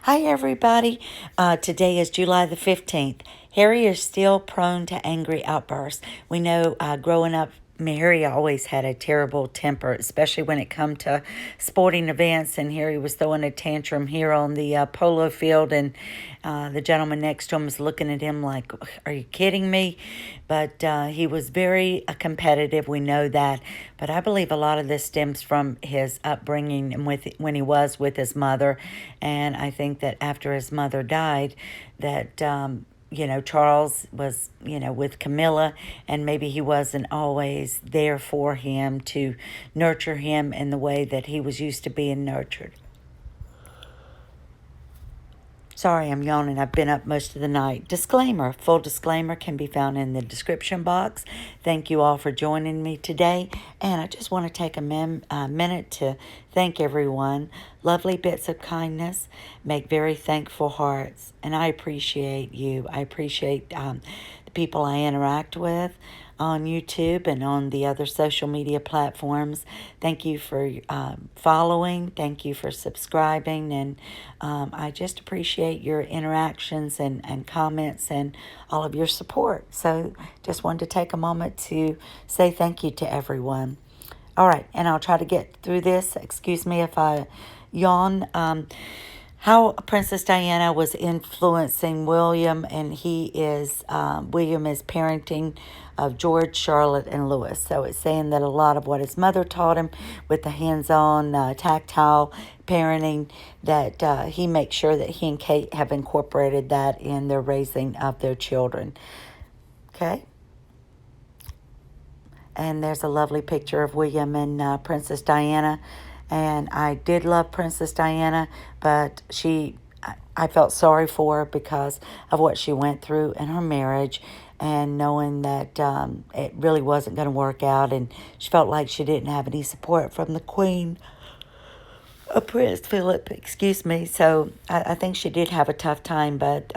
Hi, everybody. Today is July the 15th. Harry is still prone to angry outbursts. We know growing up, Harry always had a terrible temper, especially when it come to sporting events. And Harry was throwing a tantrum here on the polo field, and the gentleman next to him was looking at him like, "Are you kidding me?" But he was very competitive. We know that. But I believe a lot of this stems from his upbringing and when he was with his mother. And I think that after his mother died, that Charles was, with Camilla, and maybe he wasn't always there for him to nurture him in the way that he was used to being nurtured. Sorry, I'm yawning. I've been up most of the night. Disclaimer. Full disclaimer can be found in the description box. Thank you all for joining me today. And I just want to take a minute to thank everyone. Lovely bits of kindness make very thankful hearts. And I appreciate you. I appreciate the people I interact with on YouTube and on the other social media platforms. Thank you for following. Thank you for subscribing. And I just appreciate your interactions and comments and all of your support. So just wanted to take a moment to say thank you to everyone. All right, and I'll try to get through this. Excuse me if I yawn. How Princess Diana was influencing William, and William is parenting of George, Charlotte, and Louis. So it's saying that a lot of what his mother taught him with the hands-on, tactile parenting, that he makes sure that he and Kate have incorporated that in their raising of their children. Okay? And there's a lovely picture of William and Princess Diana. And I did love Princess Diana, but I felt sorry for her because of what she went through in her marriage, and knowing that it really wasn't going to work out, and she felt like she didn't have any support from the Queen, Prince Philip, excuse me. So I think she did have a tough time, but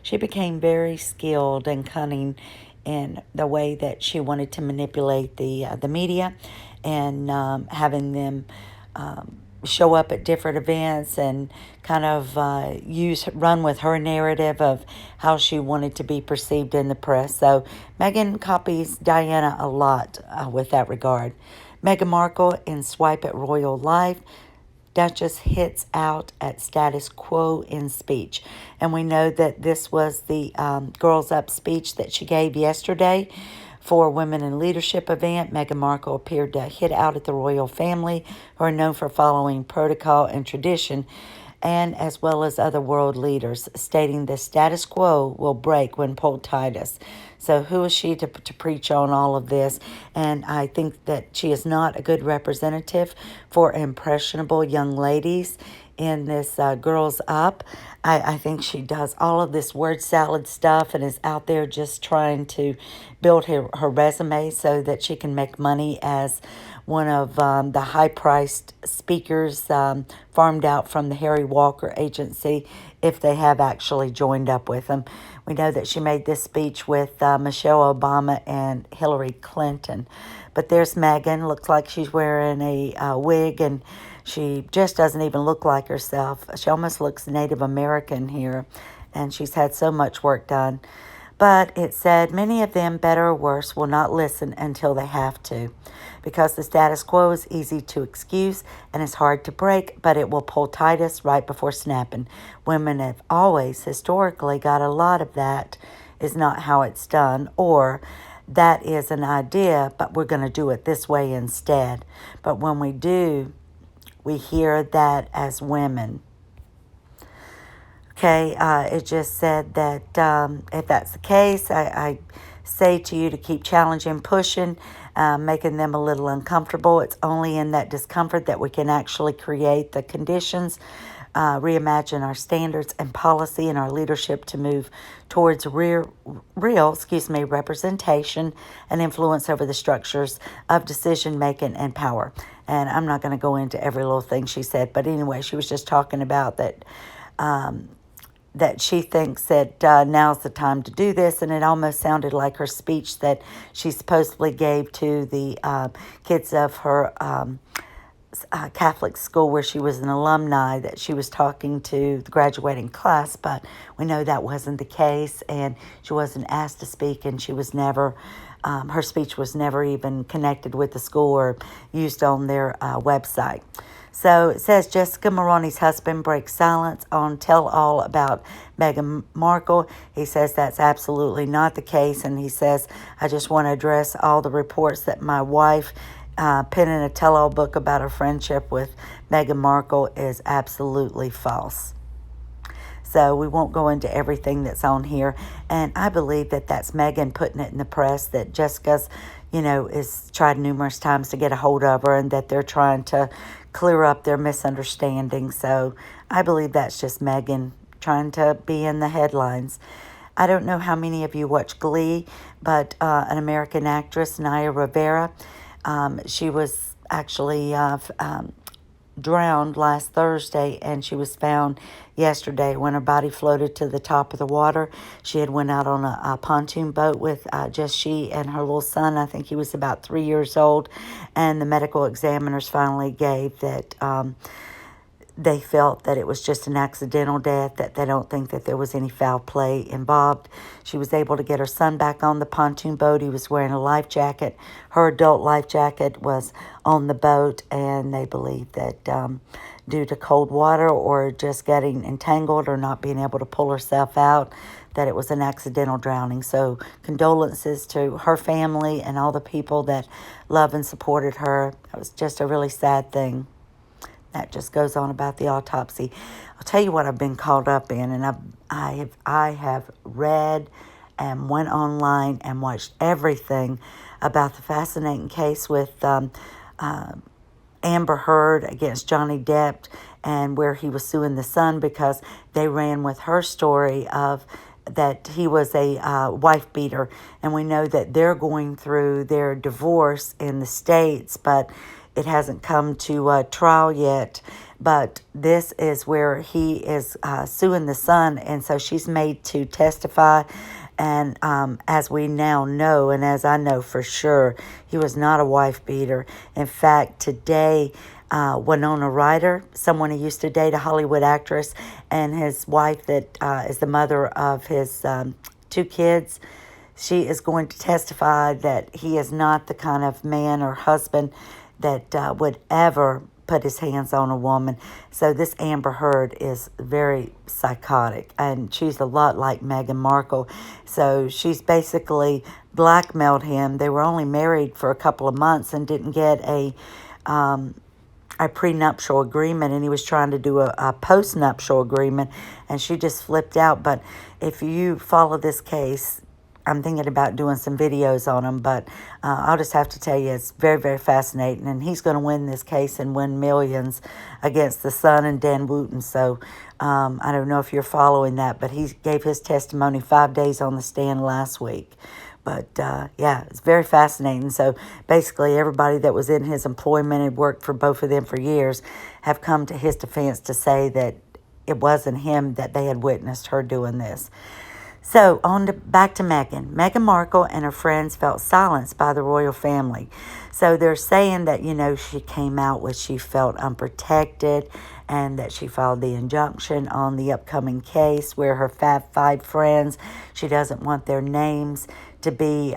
she became very skilled and cunning in the way that she wanted to manipulate the media, and having them show up at different events and kind of run with her narrative of how she wanted to be perceived in the press. So Meghan copies Diana a lot with that regard. Meghan Markle in Swipe at Royal Life. Duchess hits out at status quo in speech. And we know that this was the Girls Up speech that she gave yesterday for Women in Leadership event. Meghan Markle appeared to hit out at the royal family, who are known for following protocol and tradition, and as well as other world leaders, stating the status quo will break when pulled tightest. So who is she to preach on all of this? And I think that she is not a good representative for impressionable young ladies in this Girls Up. I think she does all of this word salad stuff and is out there just trying to build her resume so that she can make money as one of the high-priced speakers farmed out from the Harry Walker agency, if they have actually joined up with them. We know that she made this speech with Michelle Obama and Hillary Clinton. But there's Meghan. Looks like she's wearing a wig, and she just doesn't even look like herself. She almost looks Native American here, and she's had so much work done. But it said, many of them, better or worse, will not listen until they have to, because the status quo is easy to excuse and is hard to break, but it will pull tightest right before snapping. Women have always, historically, got a lot of that is not how it's done, or that is an idea, but we're going to do it this way instead. But when we do, we hear that as women. Okay, it just said that if that's the case, I say to you to keep challenging, pushing, making them a little uncomfortable. It's only in that discomfort that we can actually create the conditions, reimagine our standards and policy and our leadership to move towards real representation and influence over the structures of decision-making and power. And I'm not going to go into every little thing she said, but anyway, she was just talking about that that she thinks that now's the time to do this, and it almost sounded like her speech that she supposedly gave to the kids of her Catholic school where she was an alumni, that she was talking to the graduating class, but we know that wasn't the case, and she wasn't asked to speak, and she was never, her speech was never even connected with the school or used on their website. So it says Jessica Mulroney's husband breaks silence on tell-all about Meghan Markle. He says that's absolutely not the case, and he says, I just want to address all the reports that my wife penning a tell-all book about her friendship with Meghan Markle is absolutely false. So we won't go into everything that's on here, and I believe that that's Meghan putting it in the press, that Jessica's, is tried numerous times to get a hold of her, and that they're trying to clear up their misunderstanding. So I believe that's just Meghan trying to be in the headlines. I don't know how many of you watch Glee, but an American actress, Naya Rivera, she was actually drowned last Thursday, and she was found yesterday when her body floated to the top of the water. She had went out on a pontoon boat with just she and her little son. I think he was about 3 years old, and the medical examiners finally gave that they felt that it was just an accidental death, that they don't think that there was any foul play involved. She was able to get her son back on the pontoon boat. He was wearing a life jacket. Her adult life jacket was on the boat, and they believe that due to cold water or just getting entangled or not being able to pull herself out, that it was an accidental drowning. So condolences to her family and all the people that love and supported her. It was just a really sad thing. That just goes on about the autopsy. I'll tell you what I've been caught up in, and I have read and went online and watched everything about the fascinating case with Amber Heard against Johnny Depp, and where he was suing the son because they ran with her story of that he was a wife beater, and we know that they're going through their divorce in the States, but it hasn't come to trial yet. But this is where he is suing the son, and so she's made to testify. And as we now know, and as I know for sure, he was not a wife beater. In fact, today, Winona Ryder, someone who used to date a Hollywood actress, and his wife that is the mother of his 2 kids, she is going to testify that he is not the kind of man or husband that would ever put his hands on a woman. So this Amber Heard is very psychotic, and she's a lot like Meghan Markle. So she's basically blackmailed him. They were only married for a couple of months and didn't get a prenuptial agreement, and he was trying to do a postnuptial agreement, and she just flipped out. But if you follow this case, I'm thinking about doing some videos on him, but I'll just have to tell you, it's very, very fascinating, and he's going to win this case and win millions against the son and Dan Wooten. So I don't know if you're following that, but he gave his testimony 5 days on the stand last week. But yeah, it's very fascinating. So basically everybody that was in his employment and worked for both of them for years have come to his defense to say that it wasn't him, that they had witnessed her doing this. So, back to Meghan. Meghan Markle and her friends felt silenced by the royal family. So, they're saying that, she came out with she felt unprotected, and that she filed the injunction on the upcoming case where her five friends, she doesn't want their names to be,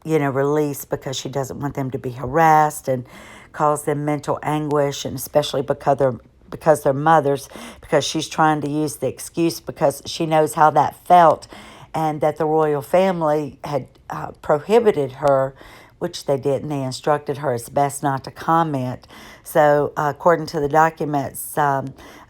released because she doesn't want them to be harassed and cause them mental anguish, and especially because they're mothers, because she's trying to use the excuse because she knows how that felt, and that the royal family had prohibited her, which they didn't. They instructed her it's best not to comment. So according to the documents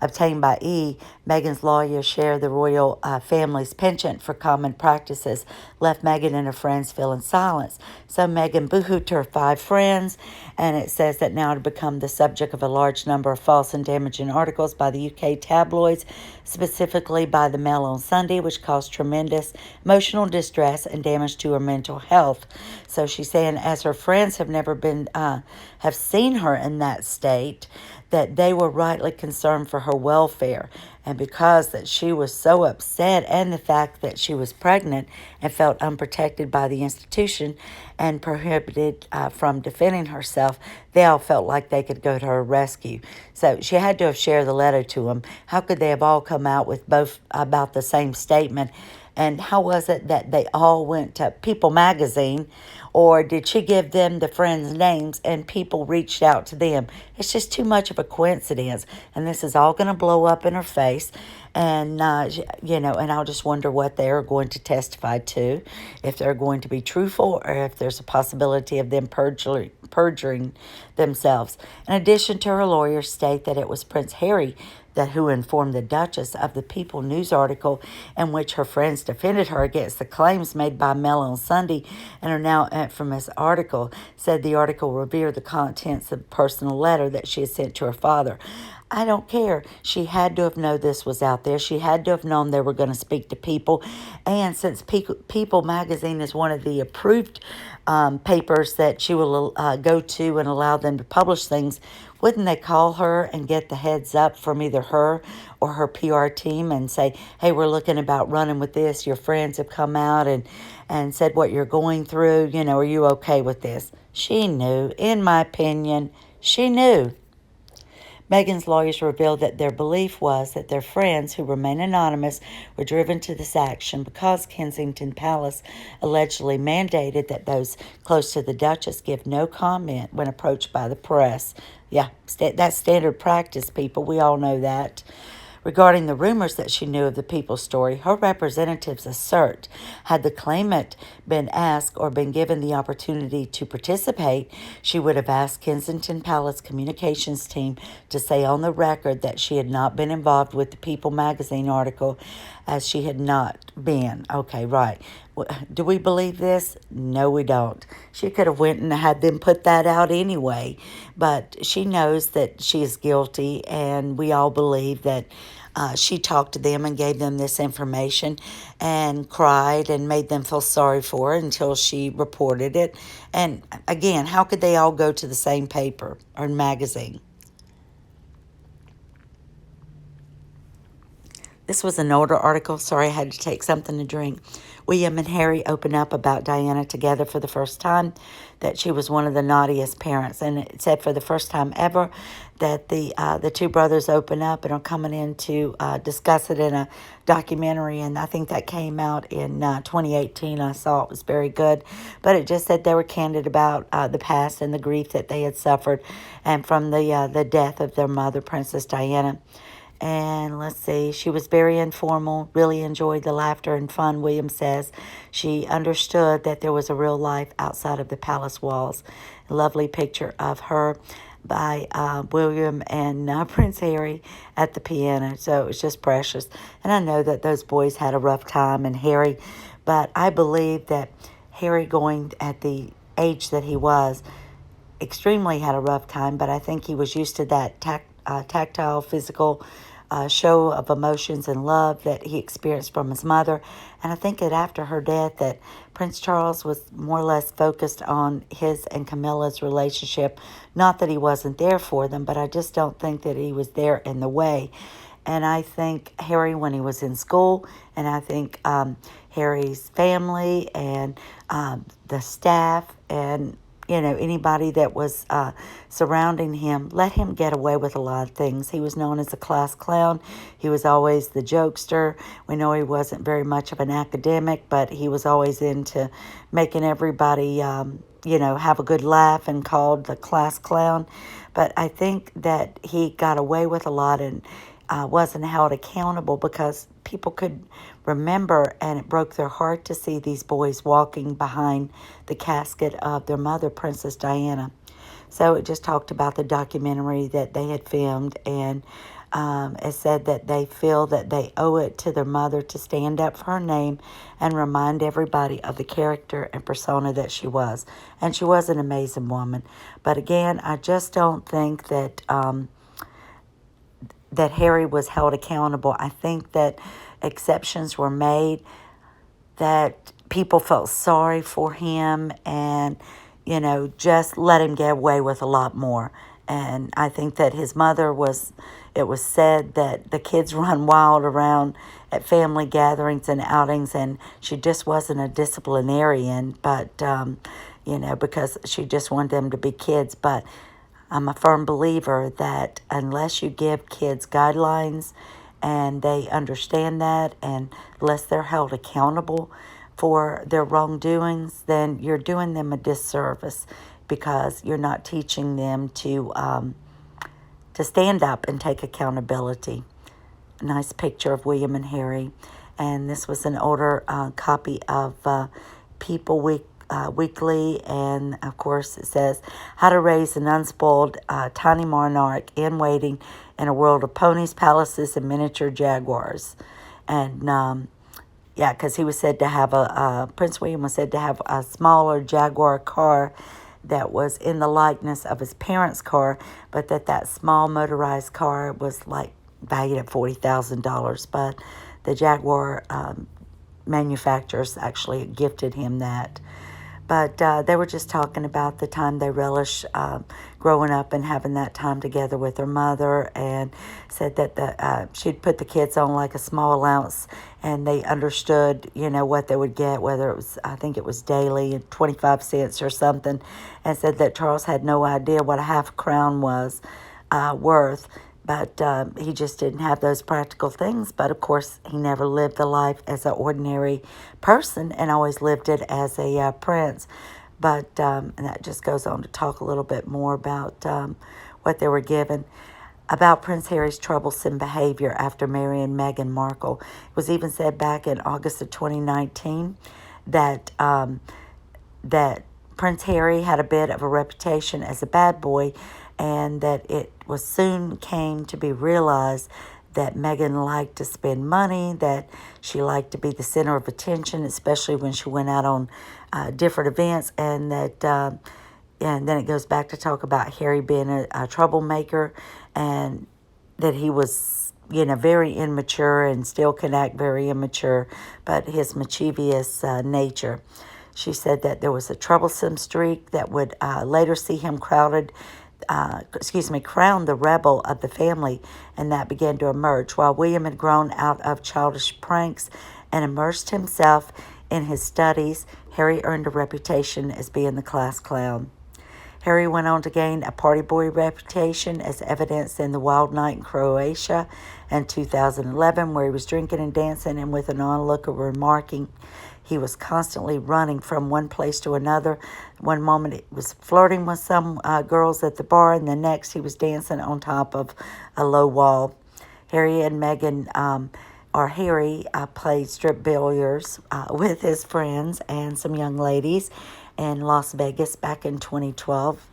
obtained by E, Meghan's lawyer shared the royal family's penchant for common practices, left Meghan and her friends feeling silence. So Meghan boohooed to her 5 friends, and it says that now to become the subject of a large number of false and damaging articles by the UK tabloids, specifically by the Mail on Sunday, which caused tremendous emotional distress and damage to her mental health. So she's saying, as her friends have never been, have seen her in that state that they were rightly concerned for her welfare. And because that she was so upset, and the fact that she was pregnant and felt unprotected by the institution and prohibited from defending herself, they all felt like they could go to her rescue. So she had to have shared the letter to them. How could they have all come out with both about the same statement? And how was it that they all went to People magazine? Or did she give them the friends' names and people reached out to them? It's just too much of a coincidence. And this is all going to blow up in her face. And, and I'll just wonder what they're going to testify to, if they're going to be truthful or if there's a possibility of them perjuring themselves. In addition to her lawyers state that it was Prince Harry who informed the Duchess of the People news article in which her friends defended her against the claims made by Mel on Sunday, and her now infamous article said the article revealed the contents of a personal letter that she had sent to her father. I don't care. She had to have known this was out there. She had to have known they were going to speak to People. And since People magazine is one of the approved papers that she will go to and allow them to publish things, wouldn't they call her and get the heads up from either her or her PR team and say, hey, we're looking about running with this. Your friends have come out and said what you're going through. Are you okay with this? She knew. In my opinion, she knew. Meghan's lawyers revealed that their belief was that their friends, who remain anonymous, were driven to this action because Kensington Palace allegedly mandated that those close to the Duchess give no comment when approached by the press. Yeah, that's standard practice, people. We all know that. Regarding the rumors that she knew of the People story, her representatives assert had the claimant been asked or been given the opportunity to participate, she would have asked Kensington Palace communications team to say on the record that she had not been involved with the People magazine article, as she had not been. Okay, right. Do we believe this? No, we don't. She could have went and had them put that out anyway, but she knows that she is guilty, and we all believe that she talked to them and gave them this information and cried and made them feel sorry for her until she reported it. And again, how could they all go to the same paper or magazine? This was an older article. Sorry, I had to take something to drink. William and Harry open up about Diana together for the first time, that she was one of the naughtiest parents. And it said for the first time ever that the two brothers open up and are coming in to discuss it in a documentary. And I think that came out in 2018. I saw it was very good. But it just said they were candid about the past and the grief that they had suffered and from the death of their mother, Princess Diana. And let's see, she was very informal, really enjoyed the laughter and fun, William says. She understood that there was a real life outside of the palace walls. A lovely picture of her by William and Prince Harry at the piano. So it was just precious. And I know that those boys had a rough time, and Harry, but I believe that Harry, going at the age that he was, extremely had a rough time, but I think he was used to that tactile, physical show of emotions and love that he experienced from his mother. And I think that after her death, that Prince Charles was more or less focused on his and Camilla's relationship. Not that he wasn't there for them, but I just don't think that he was there in the way. And I think Harry, when he was in school, and I think Harry's family and the staff and anybody that was surrounding him, let him get away with a lot of things. He was known as a class clown. He was always the jokester. We know he wasn't very much of an academic, but he was always into making everybody, have a good laugh, and called the class clown. But I think that he got away with a lot and wasn't held accountable because people could remember, and it broke their heart to see these boys walking behind the casket of their mother, Princess Diana. So it just talked about the documentary that they had filmed, and it said that they feel that they owe it to their mother to stand up for her name and remind everybody of the character and persona that she was. And she was an amazing woman. But again, I just don't think that that Harry was held accountable. I think that exceptions were made, that people felt sorry for him, and just let him get away with a lot more. And I think that his mother it was said that the kids run wild around at family gatherings and outings, and she just wasn't a disciplinarian, but, because she just wanted them to be kids. But I'm a firm believer that unless you give kids guidelines and they understand that, and unless they're held accountable for their wrongdoings, then you're doing them a disservice, because you're not teaching them to stand up and take accountability. A nice picture of William and Harry. And this was an older copy of People Weekly. And, of course, it says, How to Raise an Unspoiled Tiny Monarch in Waiting in a World of Ponies, Palaces, and Miniature Jaguars. And, because he was said to have Prince William was said to have a smaller Jaguar car that was in the likeness of his parents' car, but that small motorized car was like valued at $40,000. But the Jaguar manufacturers actually gifted him that. But they were just talking about the time they relish growing up and having that time together with their mother, and said that she'd put the kids on like a small allowance, and they understood, what they would get, whether it was, I think it was daily, 25 cents or something, and said that Charles had no idea what a half crown was worth. But he just didn't have those practical things. But, of course, he never lived the life as an ordinary person, and always lived it as a prince. But and that just goes on to talk a little bit more about what they were given. About Prince Harry's troublesome behavior after marrying Meghan Markle. It was even said back in August of 2019 that that Prince Harry had a bit of a reputation as a bad boy, and that it was soon came to be realized that Meghan liked to spend money, that she liked to be the center of attention, especially when she went out on different events, and that and then it goes back to talk about Harry being a troublemaker, and that he was, very immature and still can act very immature, but his mischievous nature. She said that there was a troublesome streak that would later see him crowned the rebel of the family, and that began to emerge. While William had grown out of childish pranks and immersed himself in his studies, Harry earned a reputation as being the class clown. Harry went on to gain a party boy reputation, as evidenced in the wild night in Croatia in 2011, where he was drinking and dancing, and with an onlooker remarking he was constantly running from one place to another. One moment he was flirting with some girls at the bar, and the next he was dancing on top of a low wall. Harry and Meghan, Harry played strip billiards with his friends and some young ladies in Las Vegas back in 2012.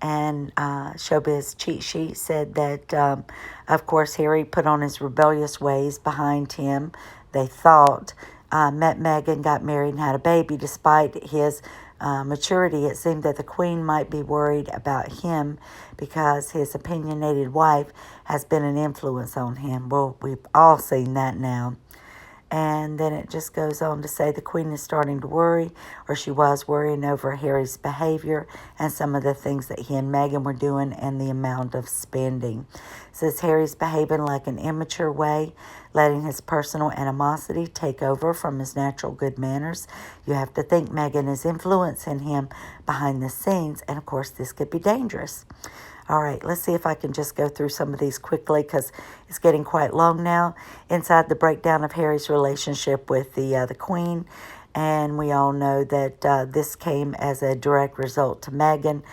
And Showbiz Cheat Sheet said that, of course, Harry put on his rebellious ways behind him. They thought, met Meghan, got married, and had a baby. Despite his maturity, it seemed that the Queen might be worried about him because his opinionated wife has been an influence on him. Well, we've all seen that now. And then it just goes on to say the Queen is starting to worry, or she was worrying over Harry's behavior and some of the things that he and Meghan were doing and the amount of spending. It says Harry's behaving like an immature way, letting his personal animosity take over from his natural good manners. You have to think Meghan is influencing him behind the scenes, and of course this could be dangerous. All right, let's see if I can just go through some of these quickly because it's getting quite long now. Inside the breakdown of Harry's relationship with the Queen, and we all know that this came as a direct result to Meghan.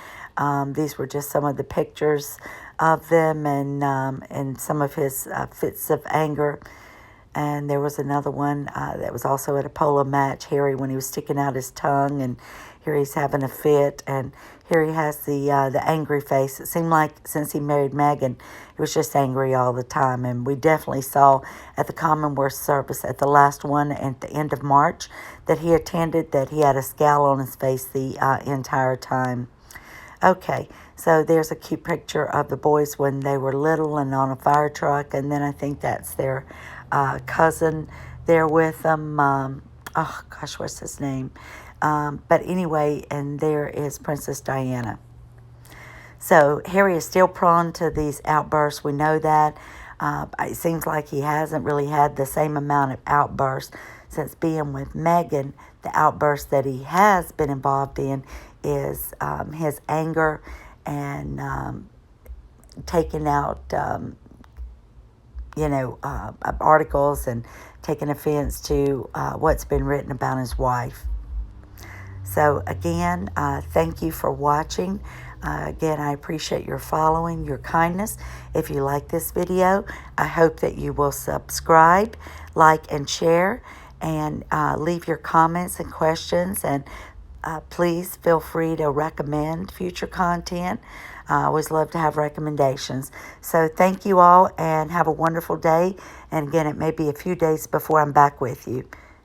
These were just some of the pictures of them, and some of his fits of anger. And there was another one that was also at a polo match, Harry, when he was sticking out his tongue, and here he's having a fit, and here he has the angry face. It seemed like since he married Meghan, he was just angry all the time. And we definitely saw at the Commonwealth service, at the last one at the end of March, that he attended, that he had a scowl on his face the entire time. Okay, so there's a cute picture of the boys when they were little and on a fire truck, and then I think that's their cousin there with them. What's his name? But anyway, and there is Princess Diana. So Harry is still prone to these outbursts. We know that. It seems like he hasn't really had the same amount of outbursts since being with Meghan. The outburst that he has been involved in is his anger and taking out, articles and taking offense to what's been written about his wife. So again, thank you for watching. Again, I appreciate your following, your kindness. If you like this video, I hope that you will subscribe, like, and share, and leave your comments and questions. And please feel free to recommend future content. I always love to have recommendations. So thank you all, and have a wonderful day. And again, it may be a few days before I'm back with you.